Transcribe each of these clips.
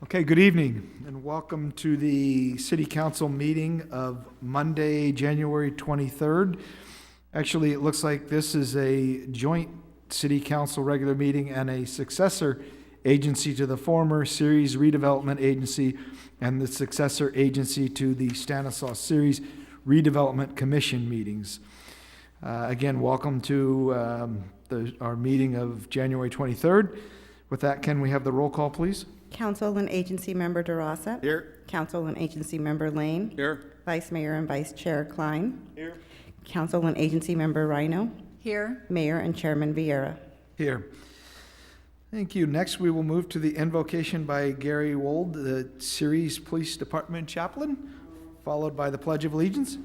Okay, good evening, and welcome to the City Council meeting of Monday, January 23rd. Actually, it looks like this is a joint City Council regular meeting and a successor agency to the former Ceres Redevelopment Agency and the successor agency to the Stanislaus Ceres Redevelopment Commission meetings. Again, welcome to our meeting of January 23rd. With that, can we have the roll call, please? Council and Agency Member Durossette. Here. Council and Agency Member Lane. Here. Vice Mayor and Vice Chair Kline. Here. Council and Agency Member Ryno. Here. Mayor and Chairman Vierra. Here. Thank you. Next, we will move to the invocation by Gary Wold, the Ceres Police Department Chaplain, followed by the Pledge of Allegiance.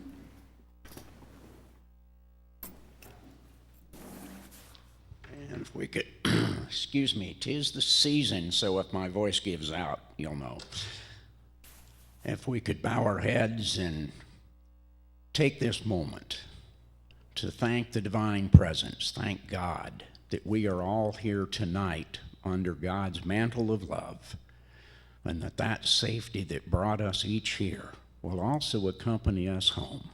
And if we could, excuse me, 'tis the season, so if my voice gives out, you'll know. If we could bow our heads and take this moment to thank the divine presence, thank God that we are all here tonight under God's mantle of love, and that safety that brought us each here will also accompany us home.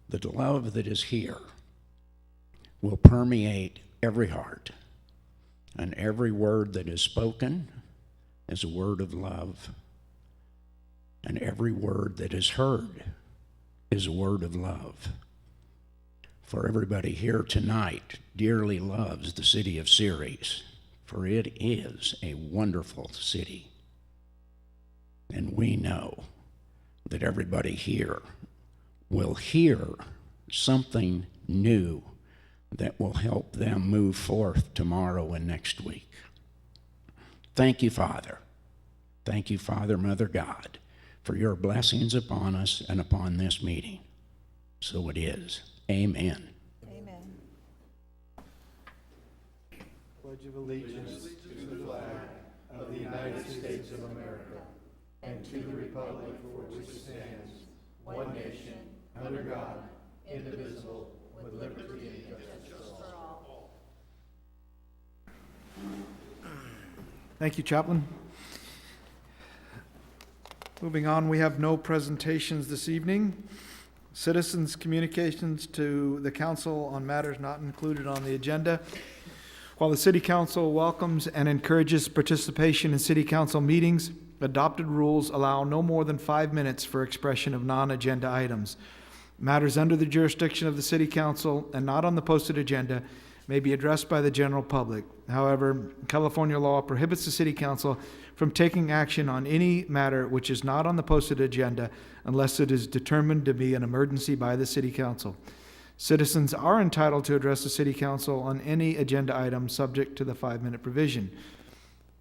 The love that is here will permeate every heart, and every word that is spoken is a word of love, and every word that is heard is a word of love. For everybody here tonight dearly loves the city of Ceres, for it is a wonderful city. And we know that everybody here will hear something new that will help them move forth tomorrow and next week. Thank you, Father. Thank you, Father, Mother God, for your blessings upon us and upon this meeting. So it is. Amen. Amen. Pledge of Allegiance to the flag of the United States of America and to the republic for which it stands, one nation, under God, indivisible, with liberty and justice for all. Thank you, Chaplain. Moving on, we have no presentations this evening. Citizens' communications to the council on matters not included on the agenda. While the City Council welcomes and encourages participation in City Council meetings, adopted rules allow no more than 5 minutes for expression of non-agenda items. Matters under the jurisdiction of the City Council and not on the posted agenda may be addressed by the general public. However, California law prohibits the City Council from taking action on any matter which is not on the posted agenda unless it is determined to be an emergency by the City Council. Citizens are entitled to address the City Council on any agenda item subject to the 5-minute provision.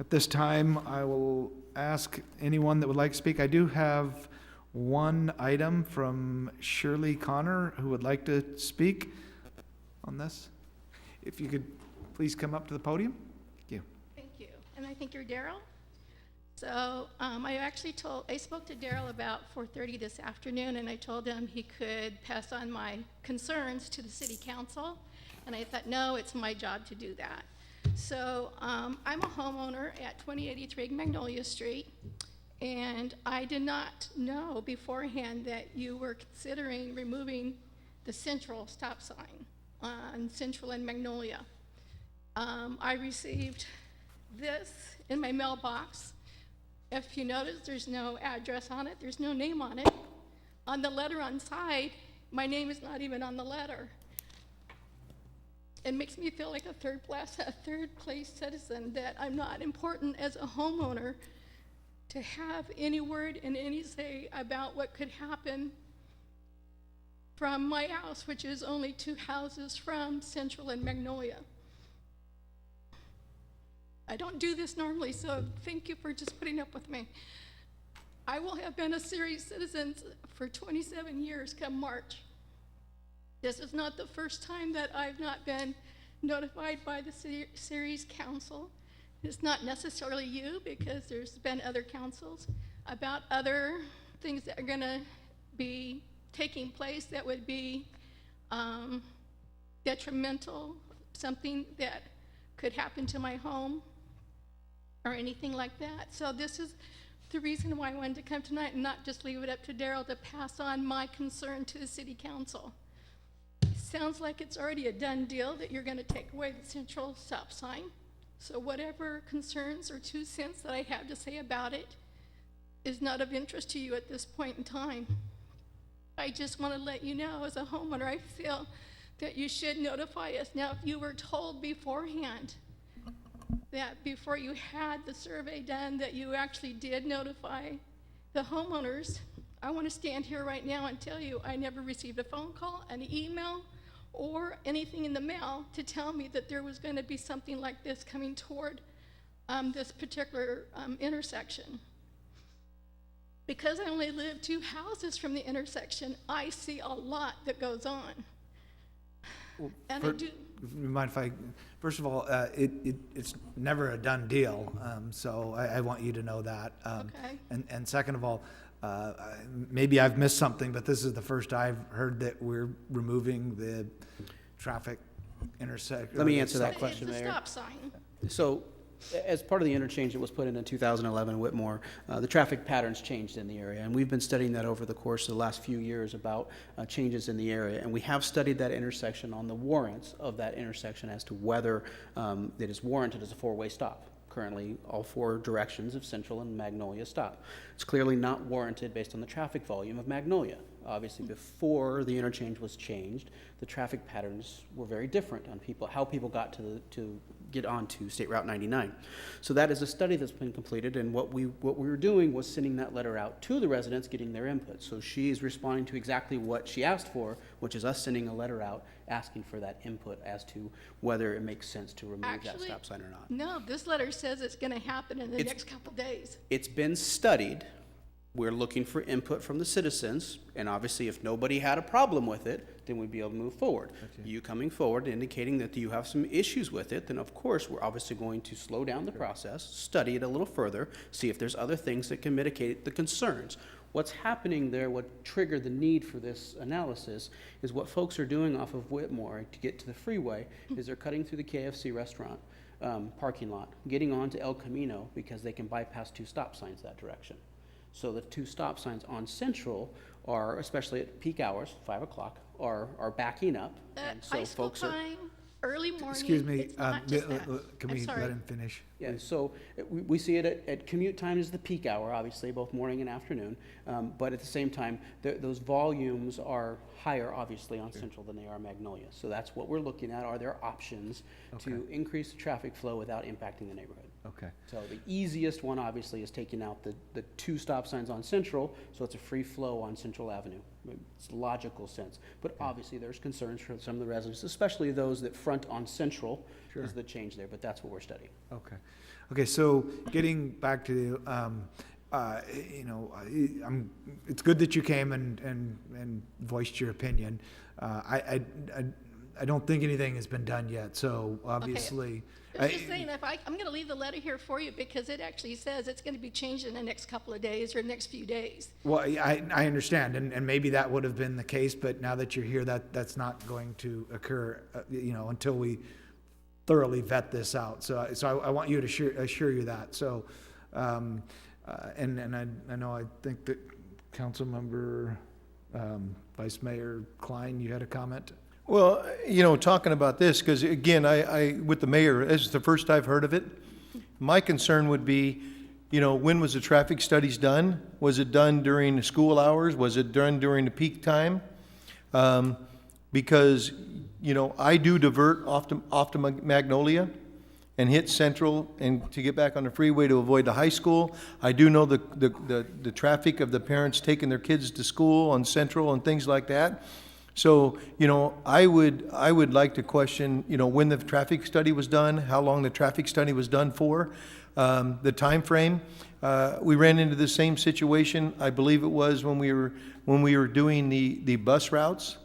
At this time, I will ask anyone that would like to speak. I do have one item from Shirley Connor who would like to speak on this. If you could please come up to the podium. Thank you. Thank you. And I think you're Daryl. So I spoke to Daryl about 4:30 this afternoon, and I told him he could pass on my concerns to the City Council. And I thought, no, it's my job to do that. So I'm a homeowner at 2083 Magnolia Street. And I did not know beforehand that you were considering removing the central stop sign on Central and Magnolia. I received this in my mailbox. If you notice, there's no address on it, there's no name on it. On the letter on side, my name is not even on the letter. It makes me feel like a third place citizen, that I'm not important as a homeowner to have any word and any say about what could happen from my house, which is only 2 houses from Central and Magnolia. I don't do this normally, so thank you for just putting up with me. I will have been a Ceres citizen for 27 years come March. This is not the first time that I've not been notified by the Ceres Council. It's not necessarily you, because there's been other councils about other things that are going to be taking place that would be detrimental, something that could happen to my home. or anything like that. So this is the reason why I wanted to come tonight and not just leave it up to Daryl to pass on my concern to the city council. Sounds like it's already a done deal that you're going to take away the central stop sign. So whatever concerns or 2 cents that I have to say about it is not of interest to you at this point in time. I just want to let you know, as a homeowner, I feel that you should notify us. Now, if you were told beforehand that before you had the survey done that you actually did notify the homeowners, I want to stand here right now and tell you I never received a phone call, an email, or anything in the mail to tell me that there was going to be something like this coming toward this particular intersection. Because I only live 2 houses from the intersection, I see a lot that goes on. And I do. Mind if I, first of all, it's never a done deal, so I want you to know that. Okay. And second of all, maybe I've missed something, but this is the first I've heard that we're removing the traffic intersection. Let me answer that It's question, a Mayor. stop sign. So, as part of the interchange that was put in 2011 in Whitmore, the traffic patterns changed in the area, and we've been studying that over the course of the last few years about changes in the area, and we have studied that intersection on the warrants of that intersection as to whether it is warranted as a 4-way stop. Currently, all 4 directions of Central and Magnolia stop. It's clearly not warranted based on the traffic volume of Magnolia. Obviously, before the interchange was changed, the traffic patterns were very different on how people got to get onto State Route 99. So that is a study that's been completed, and what we were doing was sending that letter out to the residents, getting their input. So she is responding to exactly what she asked for, which is us sending a letter out asking for that input as to whether it makes sense to remove that Actually, stop sign or not. No, this letter says it's going to happen in the next couple days. It's been studied. We're looking for input from the citizens, and obviously if nobody had a problem with it, then we'd be able to move forward. You coming forward indicating that you have some issues with it, then of course we're obviously going to slow down the process, study it a little further, see if there's other things that can mitigate the concerns. What's happening there, what triggered the need for this analysis, is what folks are doing off of Whitmore to get to the freeway, is they're cutting through the KFC restaurant parking lot, getting onto El Camino because they can bypass 2 stop signs that direction. So the 2 stop signs on Central are, especially at peak hours, 5 o'clock, are backing up. And so High school folks are, time, early morning. Excuse me, It's not just that. can I'm we sorry. let him finish? yeah, so we see it at commute time is the peak hour, obviously, both morning and afternoon. But at the same time, those volumes are higher, obviously, on Central than they are Magnolia. So that's what we're looking at. Are there options to increase the traffic flow without impacting the neighborhood? Okay. So the easiest one, obviously, is taking out the 2 stop signs on Central, so it's a free flow on Central Avenue. It's logical sense. But obviously, there's concerns for some of the residents, especially those that front on Central, is the change there, but that's what we're studying. Okay. Okay, so getting back to, it's good that you came and voiced your opinion. I don't think anything has been done yet, so obviously. I'm just saying, I'm going to leave the letter here for you because it actually says it's going to be changed in the next couple of days or next few days. Well, I understand, and maybe that would have been the case, but now that you're here, that's not going to occur, until we thoroughly vet this out. So I want you to assure you that. So, and I think that Councilmember, Vice Mayor Kline, you had a comment? Well, talking about this, because again, I with the mayor, this is the first I've heard of it. My concern would be, when was the traffic studies done? Was it done during the school hours? Was it done during the peak time? Because, I do divert off to Magnolia and hit Central and to get back on the freeway to avoid the high school. I do know the traffic of the parents taking their kids to school on Central and things like that. So, I would like to question, when the traffic study was done, how long the traffic study was done for, the time frame. We ran into the same situation, I believe it was when we were doing the bus routes.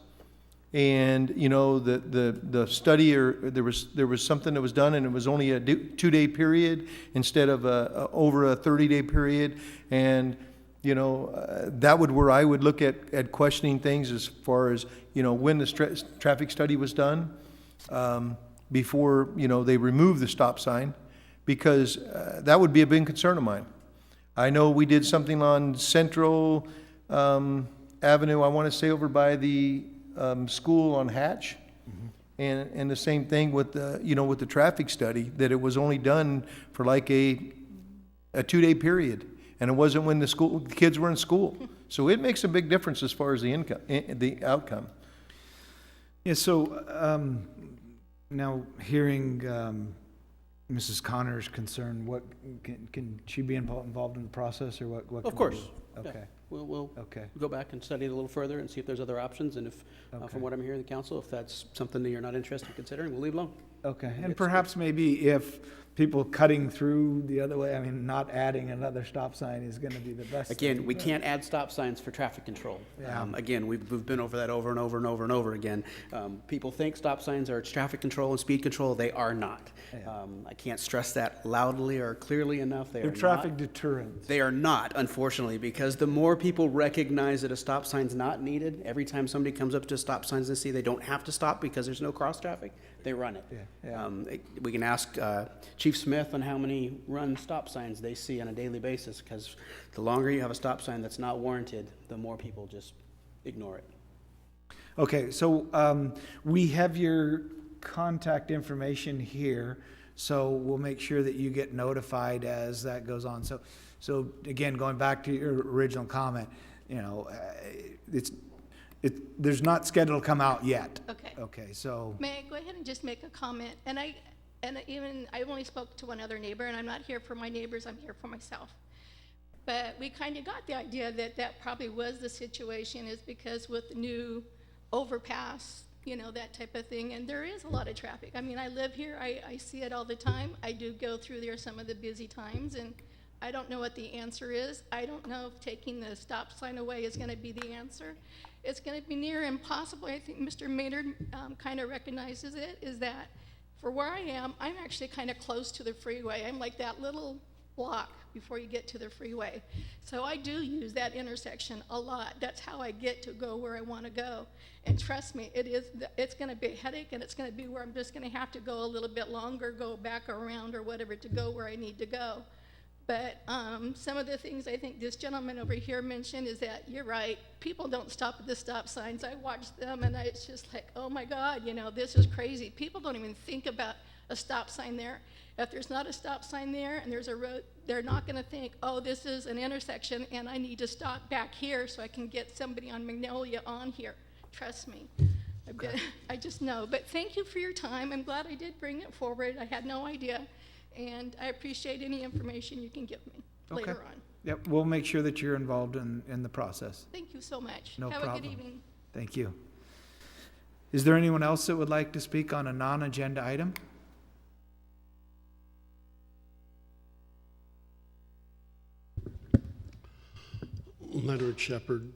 And, the study, or there was something that was done and it was only a 2-day period instead of over a 30-day period. And, that would where I would look at questioning things as far as, when the traffic study was done, before, they removed the stop sign. because that would be a big concern of mine. I know we did something on Central Avenue, I want to say over by the school on Hatch. And the same thing with the, with the traffic study, that it was only done for like a 2-day period. And it wasn't when the kids were in school. So it makes a big difference as far as the outcome. Yeah, so now hearing Mrs. Connor's concern, what, can she be involved in the process, or what? Of can we course. do? Yeah. Okay, We'll okay. go back and study it a little further and see if there's other options, and if, Okay. from what I'm hearing in the council, if that's something that you're not interested in considering, we'll leave it alone. Okay, and perhaps maybe if people cutting through the other way, I mean, not adding another stop sign is gonna be the best thing. Again, we can't add stop signs for traffic control. Yeah. Again, we've been over that over and over and over and over again. People think stop signs are traffic control and speed control. They are not. Yeah. I can't stress that loudly or clearly enough. They They're are traffic not. deterrents. They are not, unfortunately, because the more people recognize that a stop sign's not needed, every time somebody comes up to stop signs and see they don't have to stop because there's no cross traffic, they run it. Yeah. We can ask Chief Smith on how many run stop signs they see on a daily basis, because the longer you have a stop sign that's not warranted, the more people just ignore it. Okay, so we have your contact information here, so we'll make sure that you get notified as that goes on. So again, going back to your original comment, there's not scheduled to come out yet. Okay. Okay, so, May I go ahead and just make a comment? And I only spoke to one other neighbor, and I'm not here for my neighbors, I'm here for myself. But we kind of got the idea that that probably was the situation, is because with the new overpass, that type of thing, and there is a lot of traffic. I mean, I live here, I see it all the time. I do go through there some of the busy times, and I don't know what the answer is. I don't know if taking the stop sign away is gonna be the answer. It's gonna be near impossible. I think Mr. Maynard kind of recognizes it, is that for where I am, I'm actually kind of close to the freeway. I'm like that little block before you get to the freeway. So I do use that intersection a lot. That's how I get to go where I want to go. And trust me, it's going to be a headache, and it's going to be where I'm just going to have to go a little bit longer, go back around or whatever to go where I need to go. But some of the things I think this gentleman over here mentioned is that you're right. People don't stop at the stop signs. I watch them, and it's just like, oh my God, this is crazy. People don't even think about a stop sign there. If there's not a stop sign there and there's a road, they're not going to think, oh, this is an intersection and I need to stop back here so I can get somebody on Magnolia on here. Trust me. I just know. But thank you for your time. I'm glad I did bring it forward. I had no idea. And I appreciate any information you can give me later on. yep, we'll make sure that you're involved in the process. Thank you so much. No Have a problem. good evening. Thank you. Is there anyone else that would like to speak on a non-agenda item? Leonard Shepard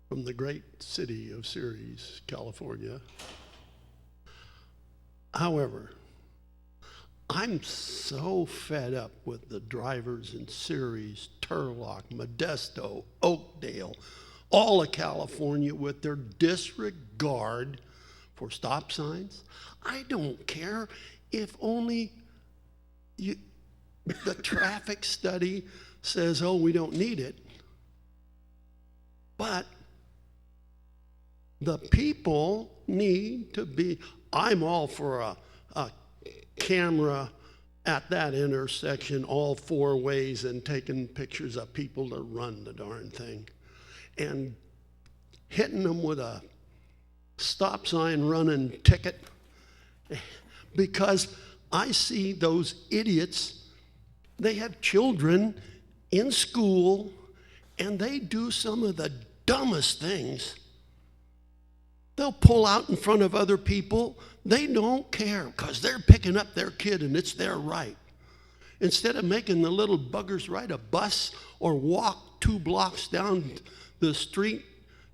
from the great city of Ceres, California. However, I'm so fed up with the drivers in Ceres, Turlock, Modesto, Oakdale, all of California with their disregard for stop signs. I don't care if only the traffic study says, oh, we don't need it. But the people need to be, I'm all for a camera at that intersection all 4 ways and taking pictures of people to run the darn thing. And hitting them with a stop sign running ticket, because I see those idiots, they have children in school, and they do some of the dumbest things. They'll pull out in front of other people. They don't care because they're picking up their kid and it's their right. Instead of making the little buggers ride a bus or walk 2 blocks down the street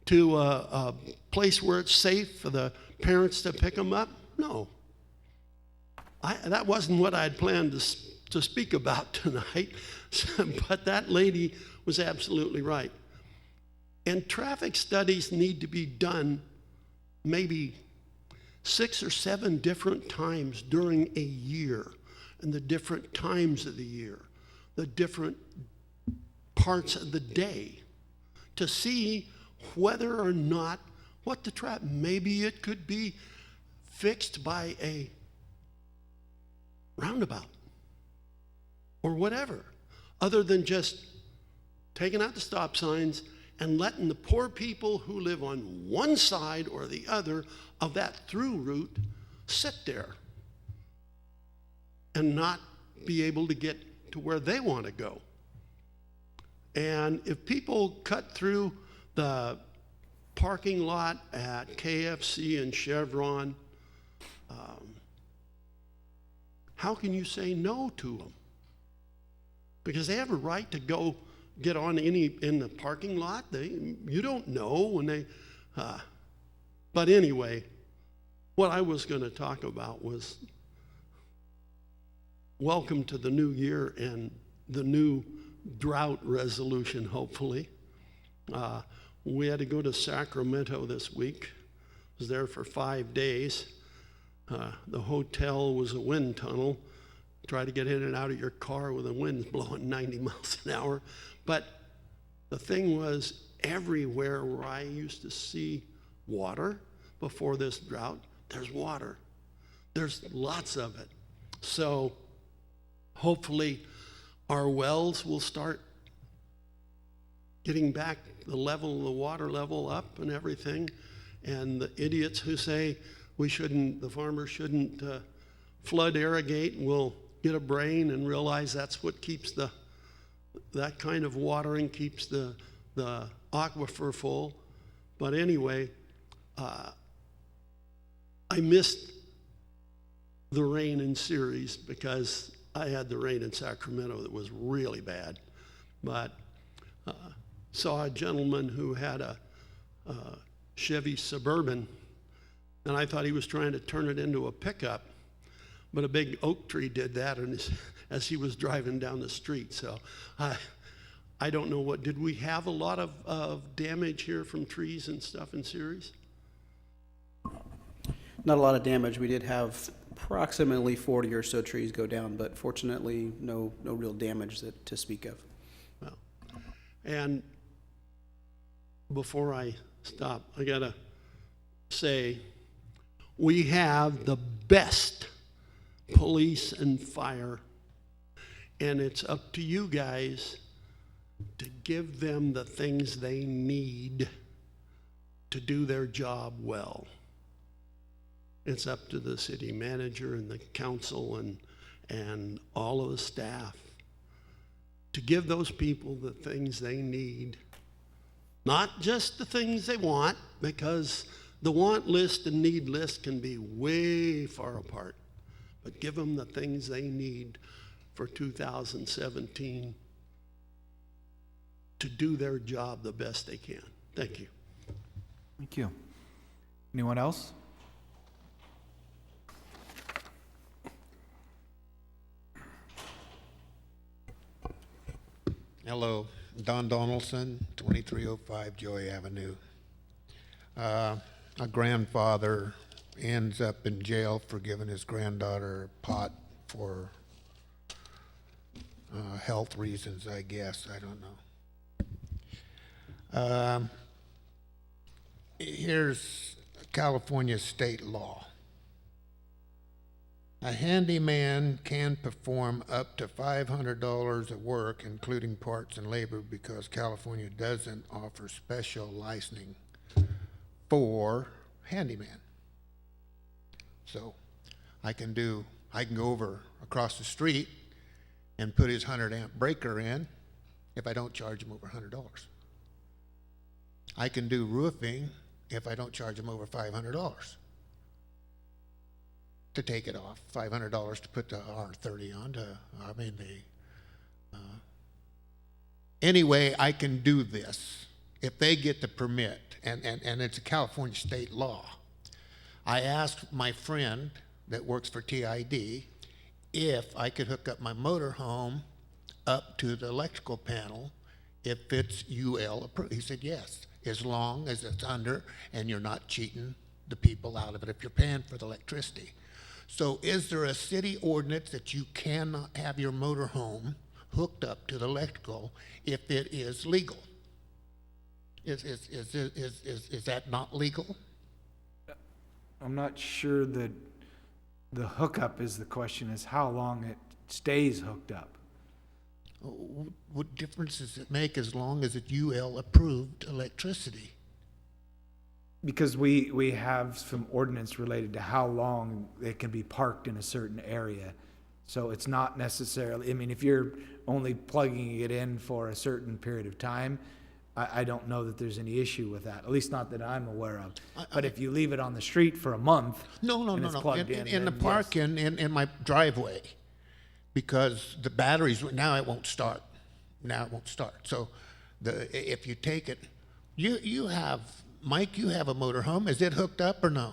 to a place where it's safe for the parents to pick them up, no. That wasn't what I had planned to speak about tonight, but that lady was absolutely right. And traffic studies need to be done maybe 6 or 7 different times during a year. and the different times of the year, the different parts of the day, to see whether or not what the trap, maybe it could be fixed by a roundabout or whatever, other than just taking out the stop signs and letting the poor people who live on one side or the other of that through route sit there and not be able to get to where they want to go. And if people cut through the parking lot at KFC and Chevron, how can you say no to them? Because they have a right to go get on in the parking lot. You don't know when they, but anyway, what I was going to talk about was welcome to the new year and the new drought resolution, hopefully. We had to go to Sacramento this week. I was there for 5 days. The hotel was a wind tunnel. Try to get in and out of your car with the winds blowing 90 miles an hour. But the thing was, everywhere where I used to see water before this drought, there's water. There's lots of it. So hopefully our wells will start getting back the level of the water level up and everything. And the idiots who say the farmers shouldn't flood irrigate will get a brain and realize that's what keeps that kind of watering keeps the aquifer full. But anyway, I missed the rain in Ceres because I had the rain in Sacramento that was really bad. But saw a gentleman who had a Chevy Suburban, and I thought he was trying to turn it into a pickup, but a big oak tree did that as he was driving down the street. So I don't know did we have a lot of damage here from trees and stuff in Ceres? Not a lot of damage. We did have approximately 40 or so trees go down, but fortunately, no real damage to speak of. Well, and before I stop, I gotta say, we have the best police and fire, and it's up to you guys to give them the things they need to do their job well. It's up to the city manager and the council and all of the staff to give those people the things they need, not just the things they want, because the want list and need list can be way far apart, but give them the things they need for 2017 to do their job the best they can. Thank you. Thank you. Anyone else? Hello, Don Donaldson, 2305 Joy Avenue. A grandfather ends up in jail for giving his granddaughter pot for health reasons, I guess. I don't know. Here's California state law. A handyman can perform up to $500 of work, including parts and labor, because California doesn't offer special licensing for handyman. So I can go over across the street and put his 100-amp breaker in if I don't charge him over $100. I can do roofing if I don't charge him over $500 to take it off, $500 to put the R30 on. Anyway, I can do this if they get the permit, and it's a California state law. I asked my friend that works for TID if I could hook up my motorhome up to the electrical panel if it's UL approved. He said yes, as long as it's under and you're not cheating the people out of it if you're paying for the electricity. So is there a city ordinance that you cannot have your motor home hooked up to the electrical if it is legal? Is that not legal? I'm not sure that the hookup is the question, is how long it stays hooked up. What difference does it make as long as it's UL approved electricity? Because we have some ordinance related to how long it can be parked in a certain area. So it's not necessarily, I mean, if you're only plugging it in for a certain period of time, I don't know that there's any issue with that, at least not that I'm aware of. But if you leave it on the street for a month. No. and it's plugged In the then park, yes. in my driveway, because the batteries, now it won't start. So if you take it, you have, Mike, you have a motor home. Is it hooked up or no?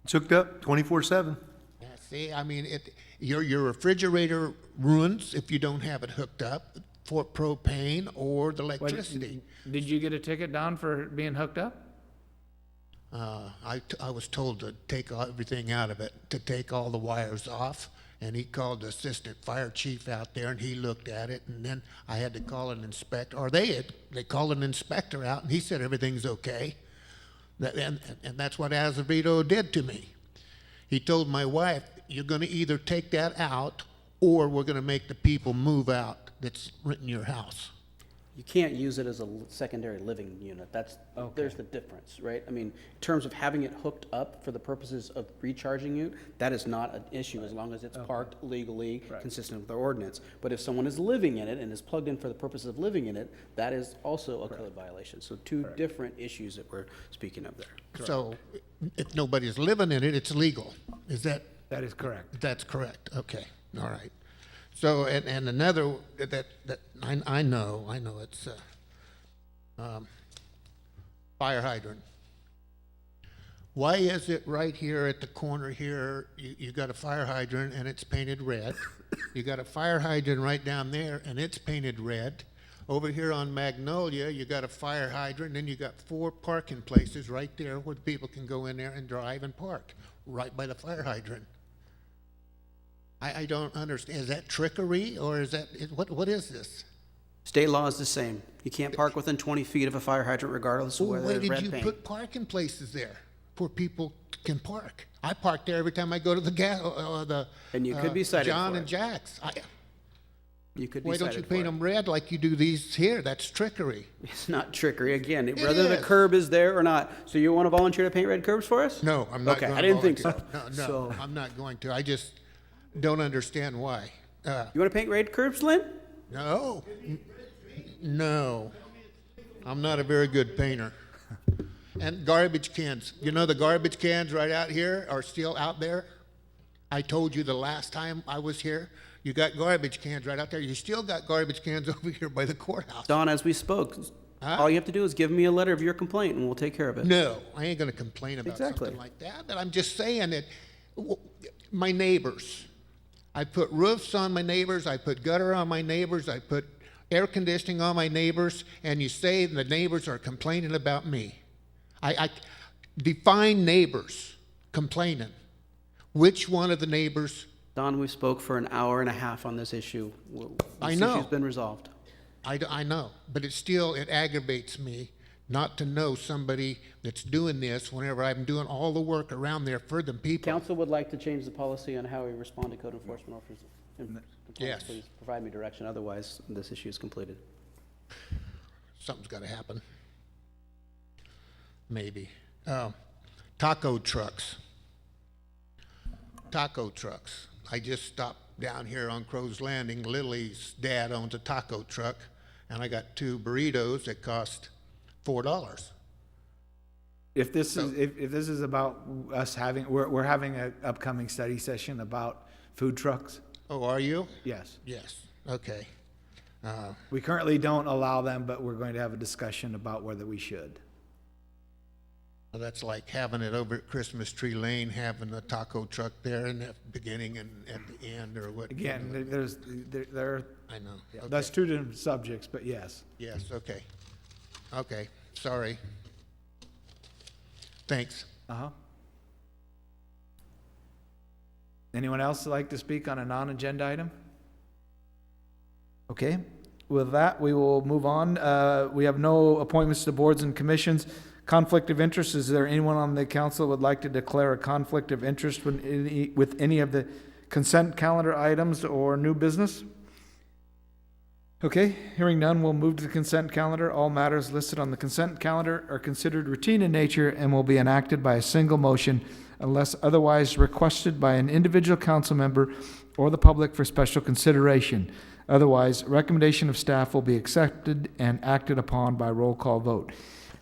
It's hooked up 24/7. Yeah, see, I mean, your refrigerator ruins if you don't have it hooked up for propane or the electricity. Did you get a ticket, Don, for being hooked up? I was told to take everything out of it, to take all the wires off, and he called the assistant fire chief out there, and he looked at it, and then I had to call an inspector, or they called an inspector out, and he said everything's okay. And that's what Azevedo did to me. He told my wife, you're going to either take that out, or we're going to make the people move out that's renting your house. You can't use it as a secondary living unit. There's the difference, right? I mean, in terms of having it hooked up for the purposes of recharging you, that is not an issue as long as it's parked legally, consistent with our ordinance. But if someone is living in it and is plugged in for the purpose of living in it, that is also a code violation. So two different issues that we're speaking of there. So if nobody's living in it, it's legal. Is that? That is correct. That's correct. Okay. All right. So, and another that I know it's fire hydrant. Why is it right here at the corner here, you got a fire hydrant and it's painted red? You got a fire hydrant right down there and it's painted red. Over here on Magnolia, you got a fire hydrant, and then you got 4 parking places right there where people can go in there and drive and park, right by the fire hydrant. I don't understand. Is that trickery, or is that, what is this? State law is the same. You can't park within 20 feet of a fire hydrant regardless of Well, whether why there's did red you paint. put parking places there where people can park? I park there every time I go to the And you could be cited John for and it. Jack's. You could be Why don't cited you for paint it. them red like you do these here? That's trickery. It's not trickery. Again, whether the is. curb is there or not. So you want to volunteer to paint red curbs for us? No, I'm not Okay, going I to. didn't think so. No, So- I'm not going to. I just don't understand why. You want to paint red curbs, Lynn? No. No. I'm not a very good painter. And garbage cans. You know the garbage cans right out here are still out there? I told you the last time I was here, you got garbage cans right out there. You still got garbage cans over here by the courthouse. Don, as we spoke, all you have to do is give me a letter of your complaint and we'll take care of it. No, I ain't gonna complain about Exactly. something like that, but I'm just saying that my neighbors, I put roofs on my neighbors, I put gutter on my neighbors, I put air conditioning on my neighbors, and you say the neighbors are complaining about me. I define neighbors complaining. Which one of the neighbors? Don, we spoke for an hour and a half on this issue. I know. This issue's been resolved. I know, but it aggravates me not to know somebody that's doing this whenever I'm doing all the work around there for the people. Council would like to change the policy on how we respond to code enforcement officers. Yes. Please provide me direction, otherwise this issue is completed. Something's got to happen. Maybe. Taco trucks. Taco trucks. I just stopped down here on Crow's Landing. Lily's dad owns a taco truck, and I got 2 burritos that cost $4. If this is about us we're having an upcoming study session about food trucks. Oh, are you? Yes. Yes. Okay. We currently don't allow them, but we're going to have a discussion about whether we should. Well, that's like having it over at Christmas Tree Lane, having a taco truck there in the beginning and at the end, or what? Again, there I know. yeah, Okay. that's 2 different subjects, but yes. Yes, okay. Okay, sorry. Thanks. Uh-huh. Anyone else like to speak on a non-agenda item? Okay, with that, we will move on. We have no appointments to boards and commissions. Conflict of interest, is there anyone on the council would like to declare a conflict of interest with any of the consent calendar items or new business? Okay, hearing none, we'll move to the consent calendar. All matters listed on the consent calendar are considered routine in nature and will be enacted by a single motion unless otherwise requested by an individual council member or the public for special consideration. Otherwise, recommendation of staff will be accepted and acted upon by roll call vote.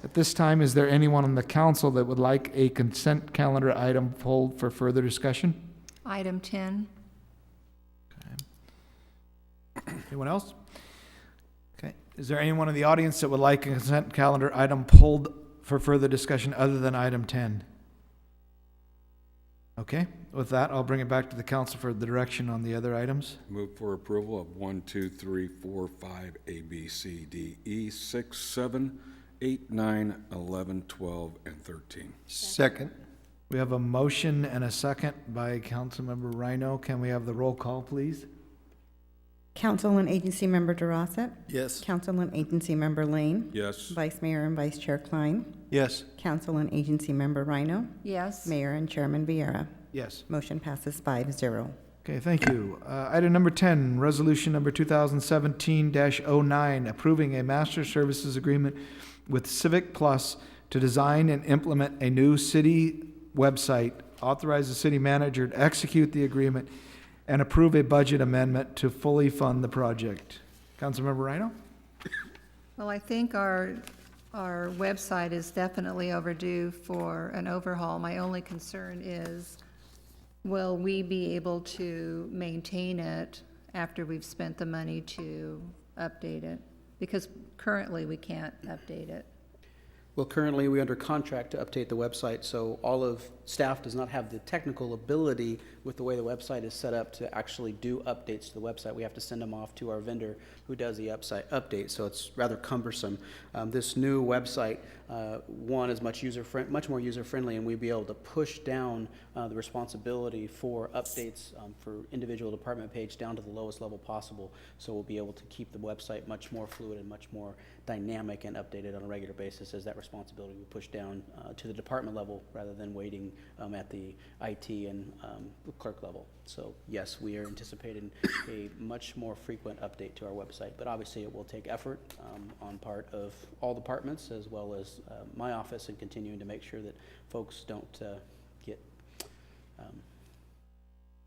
At this time, is there anyone on the council that would like a consent calendar item pulled for further discussion? Item 10. Anyone else? Okay. Is there anyone in the audience that would like a consent calendar item pulled for further discussion other than item 10? Okay. With that, I'll bring it back to the council for the direction on the other items. Move for approval of 1, 2, 3, 4, 5, A, B, C, D, E, 6, 7, 8, 9, 11, 12, and 13. Second. We have a motion and a second by Councilmember Ryno. Can we have the roll call, please? Council and Agency Member Durossette. Yes. Council and Agency Member Lane. Yes. Vice Mayor and Vice Chair Kline. Yes. Council and Agency Member Ryno. Yes. Mayor and Chairman Vierra. Yes. Motion passes 5-0. Okay, thank you. Item number 10, resolution number 2017-09, approving a master services agreement with Civic Plus to design and implement a new city website, authorize the city manager to execute the agreement, and approve a budget amendment to fully fund the project. Councilmember Ryno? Well, I think our website is definitely overdue for an overhaul. My only concern is, will we be able to maintain it after we've spent the money to update it? Because currently we can't update it. Well, currently, we're under contract to update the website, so all of staff does not have the technical ability with the way the website is set up to actually do updates to the website. We have to send them off to our vendor who does the update, so it's rather cumbersome. This new website, one, is much more user-friendly, and we'd be able to push down the responsibility for updates for individual department page down to the lowest level possible. So we'll be able to keep the website much more fluid and much more dynamic and updated on a regular basis, as that responsibility will push down to the department level rather than waiting at the IT and clerk level. So yes, we are anticipating a much more frequent update to our website, but obviously it will take effort on part of all departments as well as my office, and continuing to make sure that folks don't get a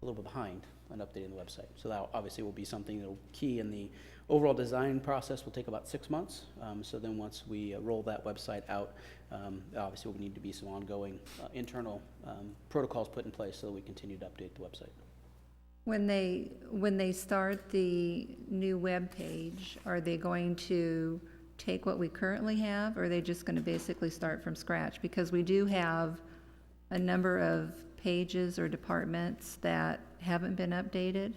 little bit behind on updating the website. So that obviously will be something that will key in the overall design process. Will take about 6 months. So then once we roll that website out, obviously will need to be some ongoing internal protocols put in place so that we continue to update the website. When they start the new web page, are they going to take what we currently have, or are they just going to basically start from scratch? Because we do have a number of pages or departments that haven't been updated.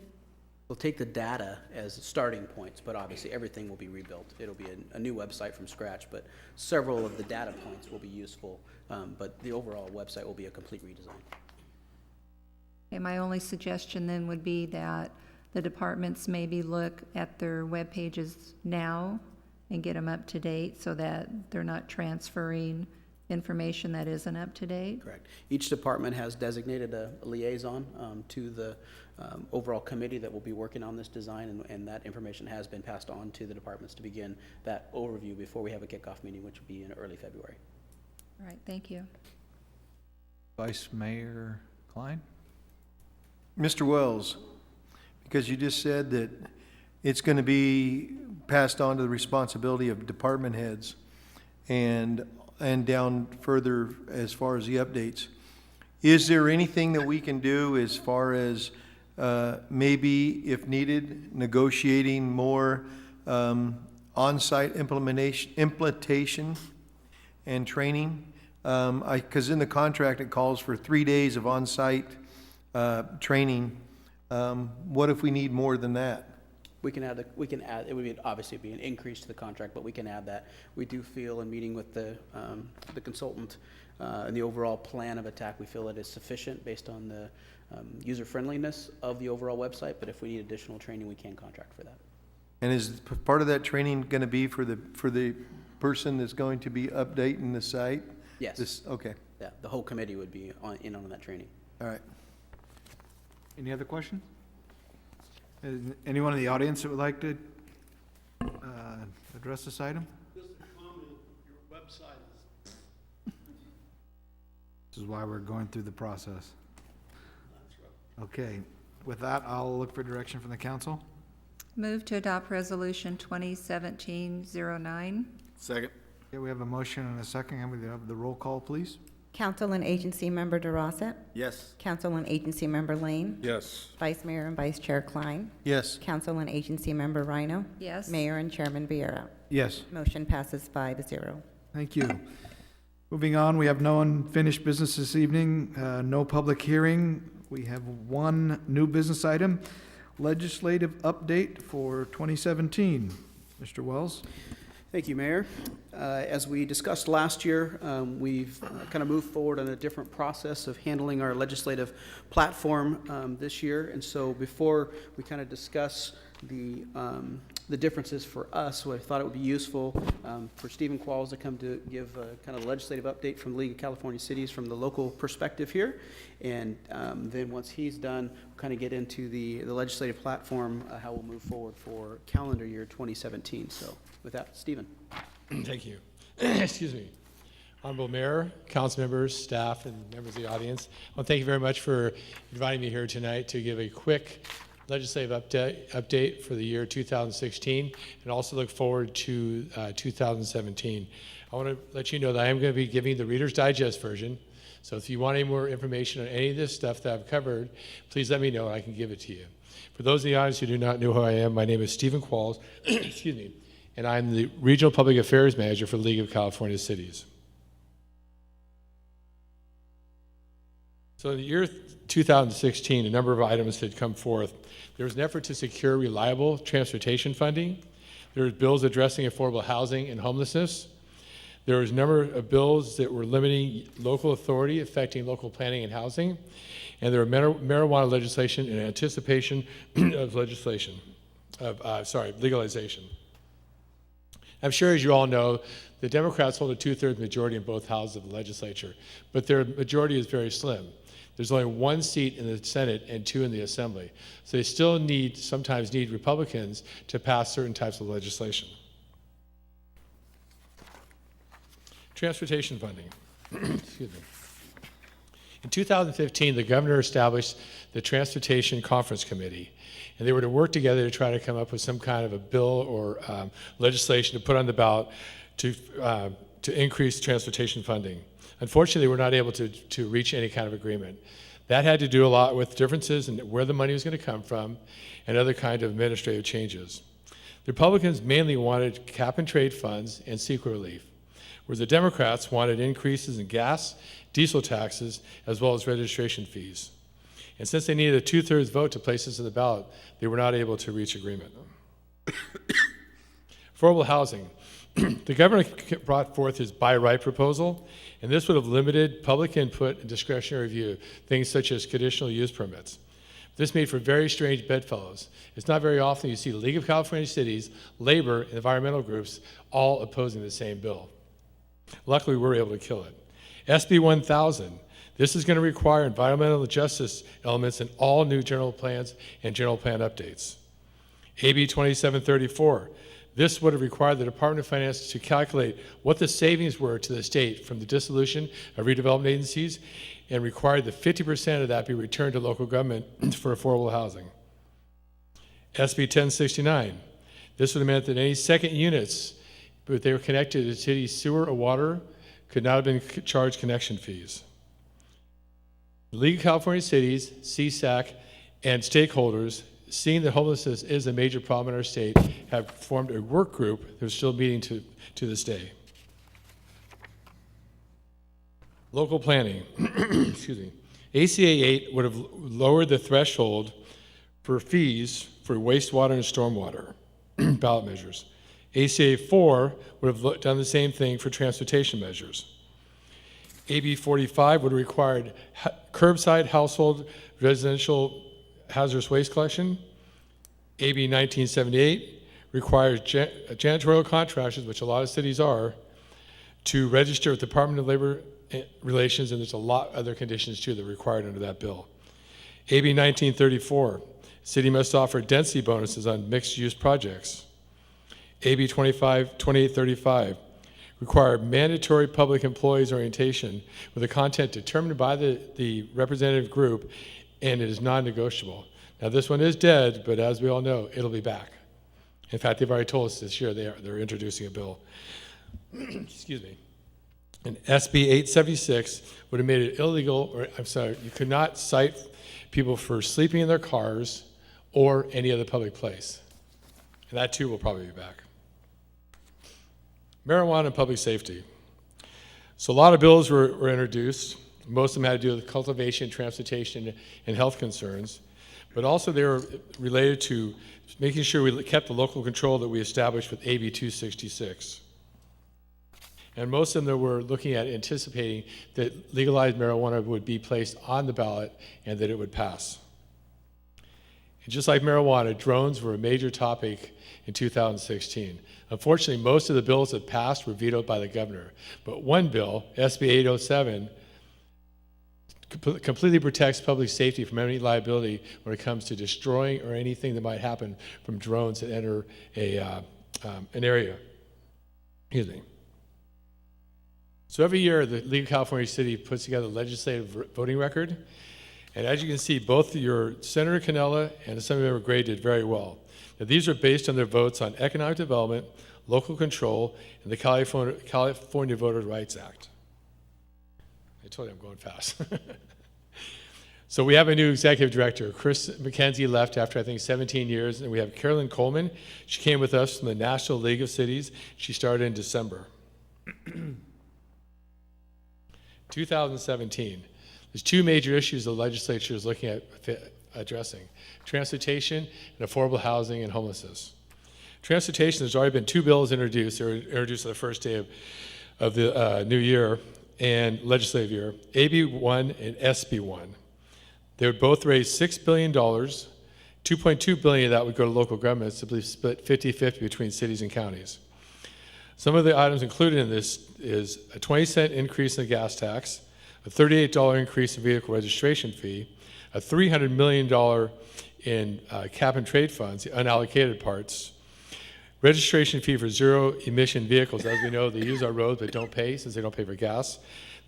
We'll take the data as starting points, but obviously everything will be rebuilt. It'll be a new website from scratch, but several of the data points will be useful, but the overall website will be a complete redesign. Okay, my only suggestion then would be that the departments maybe look at their web pages now and get them up to date so that they're not transferring information that isn't up to date. Correct. Each department has designated a liaison to the overall committee that will be working on this design, and that information has been passed on to the departments to begin that overview before we have a kickoff meeting, which will be in early February. All right, thank you. Vice Mayor Kline? Mr. Wells, because you just said that it's going to be passed on to the responsibility of department heads and down further as far as the updates, is there anything that we can do as far as maybe, if needed, negotiating more on-site implementation and training? Because in the contract it calls for 3 days of on-site training. What if we need more than that? We can add, it would obviously be an increase to the contract, but we can add that. We do feel, in meeting with the consultant and the overall plan of attack, we feel it is sufficient based on the user-friendliness of the overall website, but if we need additional training, we can contract for that. And is part of that training going to be for the person that's going to be updating the site? Yes. Okay, Yeah, the whole committee would be in on that training. all right. Any other questions? Is anyone in the audience that would like to address this item? Just a comment, your website is. This is why we're going through the process. Okay, with that, I'll look for direction from the council. Move to adopt Resolution 2017-09. Second. Okay, we have a motion and a second. Can we have the roll call, please? Council and Agency Member Durossette. Yes. Council and Agency Member Lane. Yes. Vice Mayor and Vice Chair Kline. Yes, Council and Agency Member Ryno. Yes. Mayor and Chairman Vierra. Yes. Motion passes 5-0. Thank you. Moving on, we have no unfinished business this evening, no public hearing. We have one new business item, legislative update for 2017. Mr. Wells? Thank you, Mayor. As we discussed last year, we've kind of moved forward on a different process of handling our legislative platform this year. And so before we kind of discuss the differences for us, I thought it would be useful for Stephen Qualls to come to give a kind of legislative update from the League of California Cities from the local perspective here. And then once he's done, we'll kind of get into the legislative platform, how we'll move forward for calendar year 2017. So with that, Stephen. Thank you. Excuse me. Honorable Mayor, council members, staff, and members of the audience, I want to thank you very much for inviting me here tonight to give a quick legislative update for the year 2016, and also look forward to 2017. I want to let you know that I am going to be giving the Reader's Digest version. So if you want any more information on any of this stuff that I've covered, please let me know and I can give it to you. For those in the audience who do not know who I am, my name is Stephen Qualls, excuse me, and I'm the Regional Public Affairs Manager for the League of California Cities. So in the year 2016, a number of items had come forth. There was an effort to secure reliable transportation funding. There were bills addressing affordable housing and homelessness. There was a number of bills that were limiting local authority affecting local planning and housing. And there were marijuana legislation in anticipation of legalization. I'm sure, as you all know, the Democrats hold a 2/3 majority in both houses of the legislature, but their majority is very slim. There's only one seat in the Senate and 2 in the Assembly. So they still sometimes need Republicans to pass certain types of legislation. Transportation funding. Excuse me. In 2015, the governor established the Transportation Conference Committee, and they were to work together to try to come up with some kind of a bill or legislation to put on the ballot to increase transportation funding. Unfortunately, they were not able to reach any kind of agreement. That had to do a lot with differences in where the money was going to come from and other kind of administrative changes. The Republicans mainly wanted cap and trade funds and secret relief, whereas the Democrats wanted increases in gas, diesel taxes, as well as registration fees. And since they needed a 2/3 vote to place this in the ballot, they were not able to reach agreement. Affordable housing. The governor brought forth his buy right proposal, and this would have limited public input and discretionary review, things such as conditional use permits. This made for very strange bedfellows. It's not very often you see the League of California Cities, labor, and environmental groups all opposing the same bill. Luckily, we were able to kill it. SB 1000. This is going to require environmental justice elements in all new general plans and general plan updates. AB 2734. This would have required the Department of Finance to calculate what the savings were to the state from the dissolution of redevelopment agencies and required that 50% of that be returned to local government for affordable housing. SB 1069. This would have meant that any second units, if they were connected to the city's sewer or water, could not have been charged connection fees. The League of California Cities, CSAC, and stakeholders, seeing that homelessness is a major problem in our state, have formed a work group that is still meeting to this day. Local planning. Excuse me. ACA 8 would have lowered the threshold for fees for wastewater and stormwater ballot measures. ACA 4 would have done the same thing for transportation measures. AB 45 would require curbside household residential hazardous waste collection. AB 1978 requires janitorial contractors, which a lot of cities are, to register with the Department of Labor Relations, and there's a lot of other conditions too that are required under that bill. AB 1934, city must offer density bonuses on mixed-use projects. AB 2835, require mandatory public employees orientation with a content determined by the representative group, and it is non-negotiable. Now this one is dead, but as we all know, it'll be back. In fact, they've already told us this year they're introducing a bill. Excuse me. And SB 876 would have made it illegal, or I'm sorry, you could not cite people for sleeping in their cars or any other public place. And that too will probably be back. Marijuana and public safety. So a lot of bills were introduced. Most of them had to do with cultivation, transportation, and health concerns. But also they were related to making sure we kept the local control that we established with AB 266. And most of them that were looking at anticipating that legalized marijuana would be placed on the ballot and that it would pass. And just like marijuana, drones were a major topic in 2016. Unfortunately, most of the bills that passed were vetoed by the governor. But one bill, SB 807, completely protects public safety from any liability when it comes to destroying or anything that might happen from drones that enter an area. Excuse me. So every year, the League of California City puts together a legislative voting record. And as you can see, both your Senator Cannella and Assemblymember Gray did very well. Now, these are based on their votes on economic development, local control, and the California Voter Rights Act. I told you I'm going fast. So we have a new executive director. Chris McKenzie left after, I think, 17 years, and we have Carolyn Coleman. She came with us from the National League of Cities. She started in December. 2017. There's two major issues the legislature is looking at addressing: transportation and affordable housing and homelessness. Transportation, there's already been two bills introduced. They were introduced on the first day of the new year and legislative year, AB1 and SB1. They would both raise $6 billion. $2.2 billion of that would go to local governments, to be split 50-50 between cities and counties. Some of the items included in this is a 20-cent increase in the gas tax, a $38 increase in vehicle registration fee, a $300 million in cap and trade funds, the unallocated parts, registration fee for zero-emission vehicles. As we know, they use our roads but don't pay since they don't pay for gas.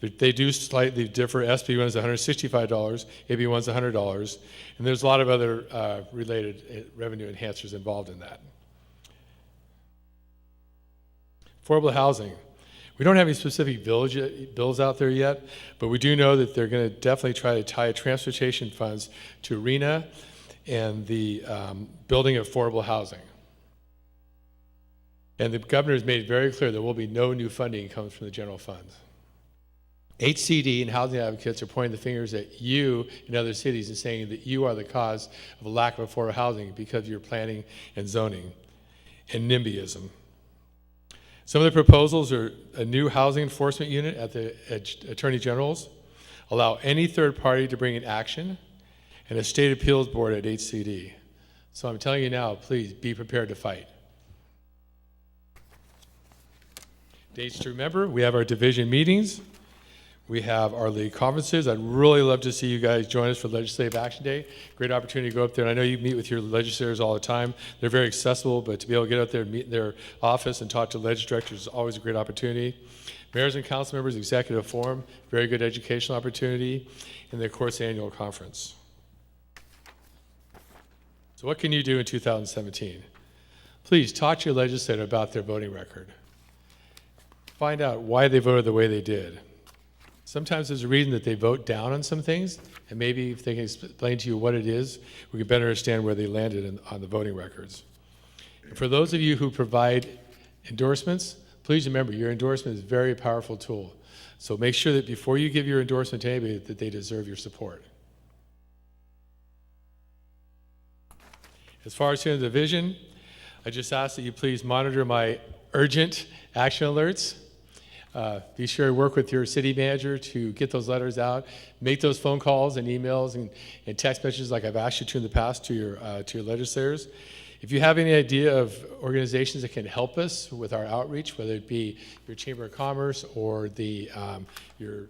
They do slightly differ. SB1 is $165, AB1 is $100, and there's a lot of other related revenue enhancers involved in that. Affordable housing. We don't have any specific bills out there yet, but we do know that they're going to definitely try to tie transportation funds to RHNA and the building of affordable housing. And the governor has made it very clear there will be no new funding comes from the general fund. HCD and housing advocates are pointing the fingers at you and other cities and saying that you are the cause of a lack of affordable housing because of your planning and zoning and NIMBYism. Some of the proposals are a new housing enforcement unit at the Attorney General's, allow any third party to bring in action, and a state appeals board at HCD. So I'm telling you now, please be prepared to fight. Dates to remember: we have our division meetings, we have our league conferences. I'd really love to see you guys join us for Legislative Action Day. Great opportunity to go up there. And I know you meet with your legislators all the time. They're very accessible, but to be able to get out there and meet in their office and talk to legislative directors is always a great opportunity. Mayors and council members, executive forum, very good educational opportunity, and of course, the annual conference. So what can you do in 2017? Please talk to your legislator about their voting record. Find out why they voted the way they did. Sometimes there's a reason that they vote down on some things, and maybe if they can explain to you what it is, we can better understand where they landed on the voting records. And for those of you who provide endorsements, please remember your endorsement is a very powerful tool. So make sure that before you give your endorsement to anybody that they deserve your support. As far as here in the division, I just ask that you please monitor my urgent action alerts. Be sure to work with your city manager to get those letters out, make those phone calls and emails and text messages like I've asked you to in the past to your legislators. If you have any idea of organizations that can help us with our outreach, whether it be your Chamber of Commerce or your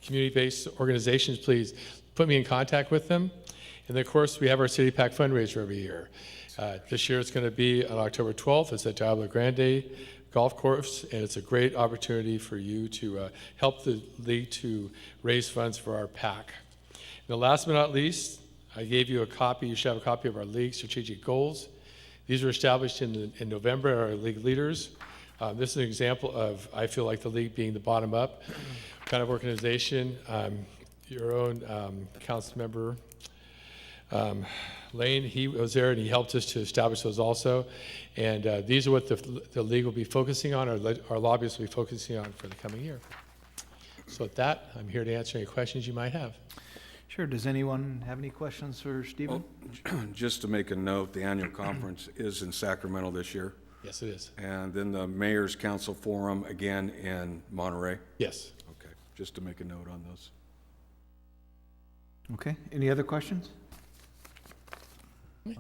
community-based organizations, please put me in contact with them. And then, of course, we have our City Pack fundraiser every year. This year it's going to be on October 12th. It's at Diablo Grande Golf Course, and it's a great opportunity for you to help the league to raise funds for our PAC. Now, last but not least, I gave you a copy. You should have a copy of our league strategic goals. These were established in November by our league leaders. This is an example of, I feel like, the league being the bottom-up kind of organization. Your own council member, Lane, he was there and he helped us to establish those also. And these are what the league will be focusing on, our lobbyists will be focusing on for the coming year. So with that, I'm here to answer any questions you might have. Sure. Does anyone have any questions for Stephen? Just to make a note, the annual conference is in Sacramento this year. Yes, it is. And then the Mayor's Council Forum again in Monterey. Yes. Okay, just to make a note on those. Okay. Any other questions?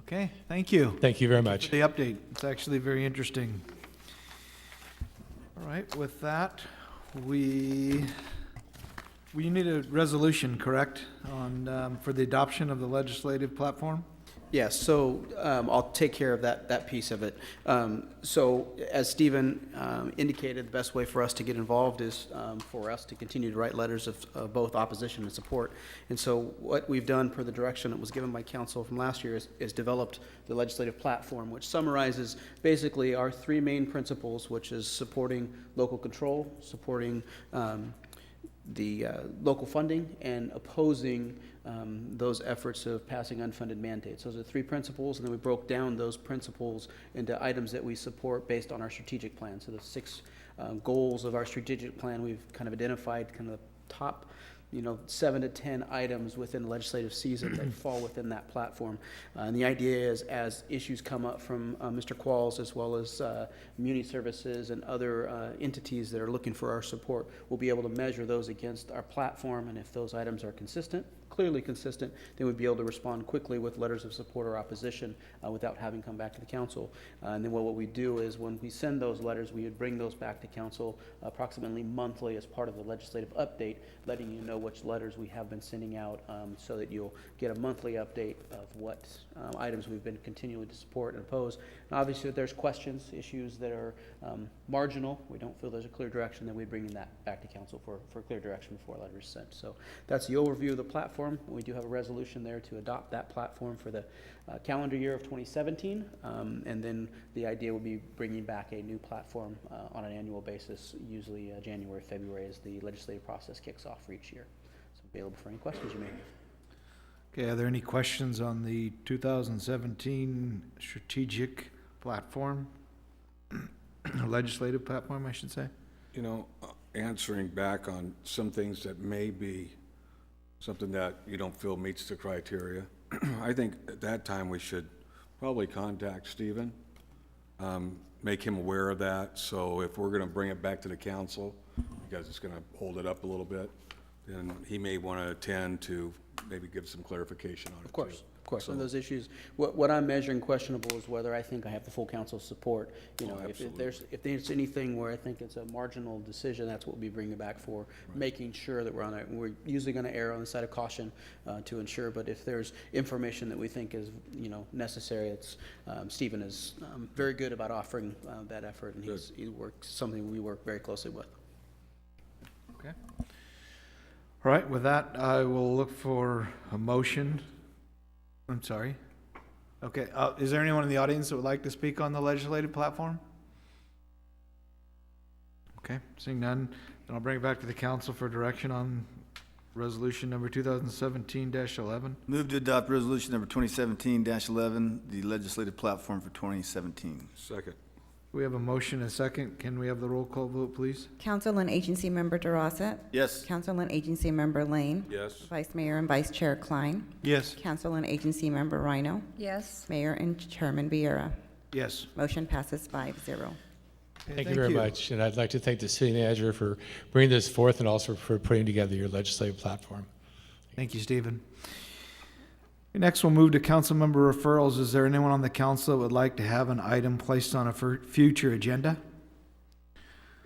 Okay. Thank you. Thank you very much. The update. It's actually very interesting. All right. With that, we need a resolution, correct, on for the adoption of the legislative platform? Yes, so I'll take care of that piece of it. So as Stephen indicated, the best way for us to get involved is for us to continue to write letters of both opposition and support. And so what we've done per the direction that was given by council from last year is developed the legislative platform, which summarizes basically our three main principles, which is supporting local control, supporting the local funding, and opposing those efforts of passing unfunded mandates. Those are three principles, and then we broke down those principles into items that we support based on our strategic plan. So the six goals of our strategic plan, we've kind of identified kind of the top 7 to 10 items within the legislative season that fall within that platform. And the idea is, as issues come up from Mr. Qualls, as well as Muni Services and other entities that are looking for our support, we'll be able to measure those against our platform, and if those items are consistent, clearly consistent, then we'd be able to respond quickly with letters of support or opposition without having come back to the council. And then what we do is, when we send those letters, we would bring those back to council approximately monthly as part of the legislative update, letting you know which letters we have been sending out, so that you'll get a monthly update of what items we've been continuing to support and oppose. And obviously, if there's questions, issues that are marginal, we don't feel there's a clear direction, then we're bringing that back to council for clear direction before a letter is sent. So that's the overview of the platform. We do have a resolution there to adopt that platform for the calendar year of 2017, and then the idea will be bringing back a new platform on an annual basis, usually January, February, as the legislative process kicks off for each year. So available for any questions you may have. Okay, are there any questions on the 2017 strategic platform? Legislative platform, I should say? Answering back on some things that may be something that you don't feel meets the criteria, I think at that time we should probably contact Stephen, make him aware of that. So if we're going to bring it back to the council, because it's going to hold it up a little bit, then he may want to attend to maybe give some clarification on it. Of course, on those issues. What I'm measuring questionable is whether I think I have the full council's support. If there's anything where I think it's a marginal decision, that's what we'll be bringing back for, making sure that we're usually going to err on the side of caution to ensure. But if there's information that we think is necessary, it's Stephen is very good about offering that effort, and he works something we work very closely with. Okay. All right, with that, I will look for a motion. I'm sorry. Okay, is there anyone in the audience that would like to speak on the legislative platform? Okay, seeing none, then I'll bring it back to the council for direction on resolution number 2017-11. Move to adopt resolution number 2017-11, the legislative platform for 2017. Second. We have a motion and a second. Can we have the roll call vote, please? Council and Agency Member Durossette. Yes. Council and Agency Member Lane. Yes. Vice Mayor and Vice Chair Kline. Yes. Council and Agency Member Ryno. Yes. Mayor and Chairman Vierra. Yes. Motion passes 5-0. Thank you very much. And I'd like to thank the city manager for bringing this forth and also for putting together your legislative platform. Thank you, Stephen. Next, we'll move to council member referrals. Is there anyone on the council that would like to have an item placed on a future agenda?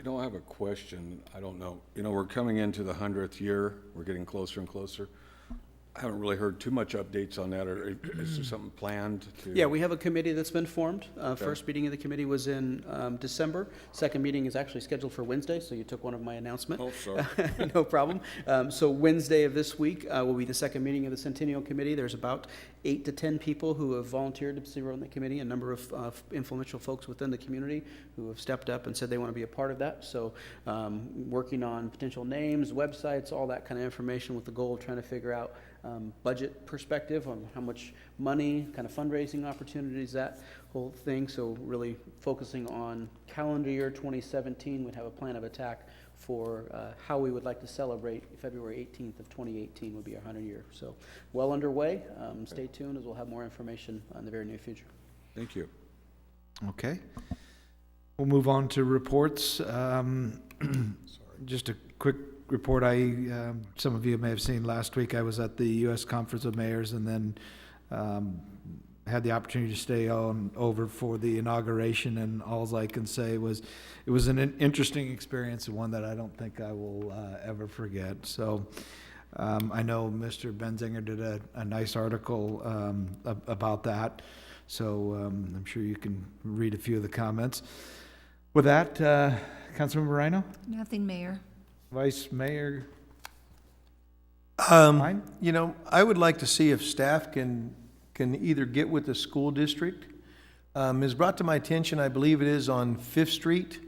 I have a question. I don't know. We're coming into the 100th year. We're getting closer and closer. I haven't really heard too much updates on that, or is there something planned to? Yeah, we have a committee that's been formed. First meeting of the committee was in December. Second meeting is actually scheduled for Wednesday, so you took one of my announcements. Oh, sorry. No problem. So Wednesday of this week will be the second meeting of the Centennial Committee. There's about 8 to 10 people who have volunteered to serve on the committee, a number of influential folks within the community who have stepped up and said they want to be a part of that. So working on potential names, websites, all that kind of information with the goal of trying to figure out budget perspective on how much money, kind of fundraising opportunities, that whole thing. So really focusing on calendar year 2017, we'd have a plan of attack for how we would like to celebrate February 18th of 2018 would be our 100 year. So well underway. Stay tuned as we'll have more information in the very near future. Thank you. Okay. We'll move on to reports. Just a quick report. Some of you may have seen last week, I was at the U.S. Conference of Mayors and then had the opportunity to stay on over for the inauguration, and all I can say was it was an interesting experience and one that I don't think I will ever forget. So I know Mr. Benzinger did a nice article about that, so I'm sure you can read a few of the comments. With that, Councilmember Ryno? Nothing, Mayor. Vice Mayor? Kline? I would like to see if staff can either get with the school district. Is brought to my attention, I believe it is on 5th Street,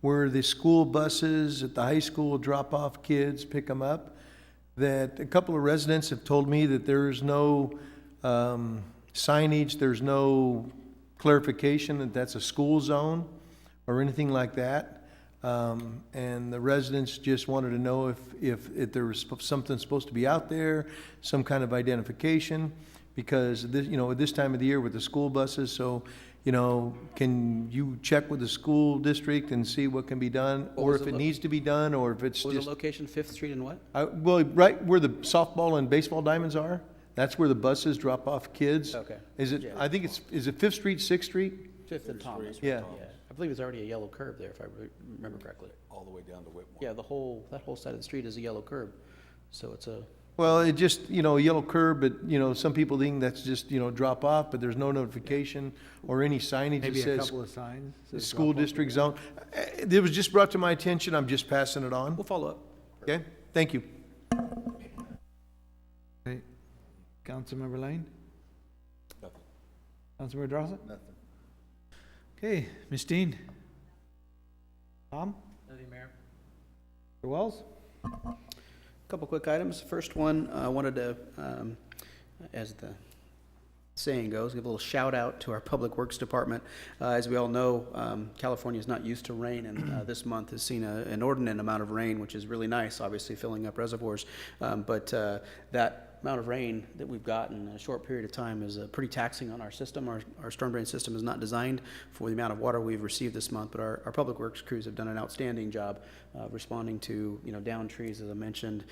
where the school buses at the high school drop off kids, pick them up, that a couple of residents have told me that there's no signage, there's no clarification that that's a school zone or anything like that. And the residents just wanted to know if there was something supposed to be out there, some kind of identification, because this, at this time of the year with the school buses, so, can you check with the school district and see what can be done, or if it needs to be done, or if it's What was just. the location, 5th Street and what? Well, right where the softball and baseball diamonds are, that's where the buses drop off kids. Okay. Is it, Yeah. I think is it 5th Street, 6th Street? 5th and Thomas. Yeah. I believe it's already a yellow curb there, if I remember correctly. All the way down to Whitmore. Yeah, that whole side of the street is a yellow curb. So it's a, Well, it just, a yellow curb, but, some people think that's just, drop off, but there's no notification or any signage that Maybe a says couple of signs? the school district zone. It was just brought to my attention, I'm just passing it on. we'll follow up. Okay, thank you. Okay. Councilmember Lane? Nothing. Councilmember Durossette? Nothing. Okay, Ms. Dean? Tom? Nothing, Mayor. Mr. Wells? Couple quick items. First one, I wanted to, as the saying goes, give a little shout out to our Public Works Department. As we all know, California is not used to rain, and this month has seen an inordinate amount of rain, which is really nice, obviously filling up reservoirs. But that amount of rain that we've gotten in a short period of time is pretty taxing on our system. Our storm drain system is not designed for the amount of water we've received this month, but our public works crews have done an outstanding job responding to downed trees, as I mentioned,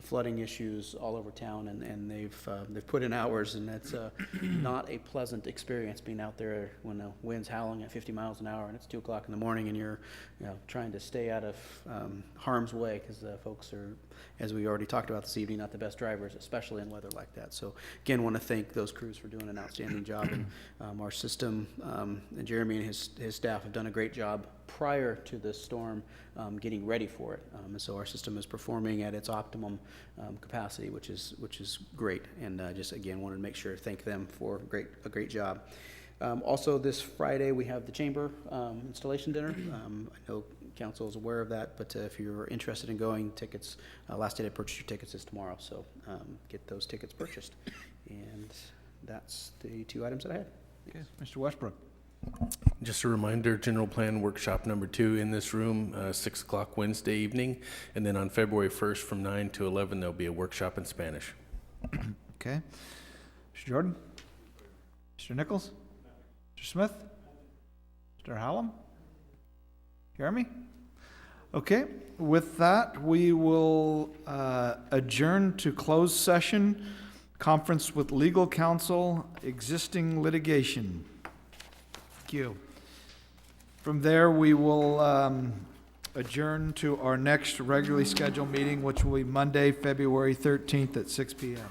flooding issues all over town, and they've put in hours, and it's not a pleasant experience being out there when the wind's howling at 50 miles an hour and it's 2 o'clock in the morning and you're trying to stay out of harm's way, because folks are, as we already talked about this evening, not the best drivers, especially in weather like that. So again, want to thank those crews for doing an outstanding job. And our system, and Jeremy and his staff have done a great job prior to this storm getting ready for it. And so our system is performing at its optimum capacity, which is great. And just again, wanted to make sure to thank them for a great job. Also this Friday, we have the chamber installation dinner. I know council is aware of that, but if you're interested in going, tickets, last day to purchase your tickets is tomorrow, so get those tickets purchased. And that's the 2 items that I had. Okay, Mr. Westbrook? Just a reminder, general plan workshop number 2 in this room, 6 o'clock Wednesday evening, and then on February 1st from 9 to 11, there'll be a workshop in Spanish. Okay. Mr. Jordan? Mr. Nichols? Mr. Smith? Mr. Hallam? Hear me? Okay, with that, we will adjourn to closed session, conference with legal counsel, existing litigation. Thank you. From there, we will adjourn to our next regularly scheduled meeting, which will be Monday, February 13th at 6 p.m.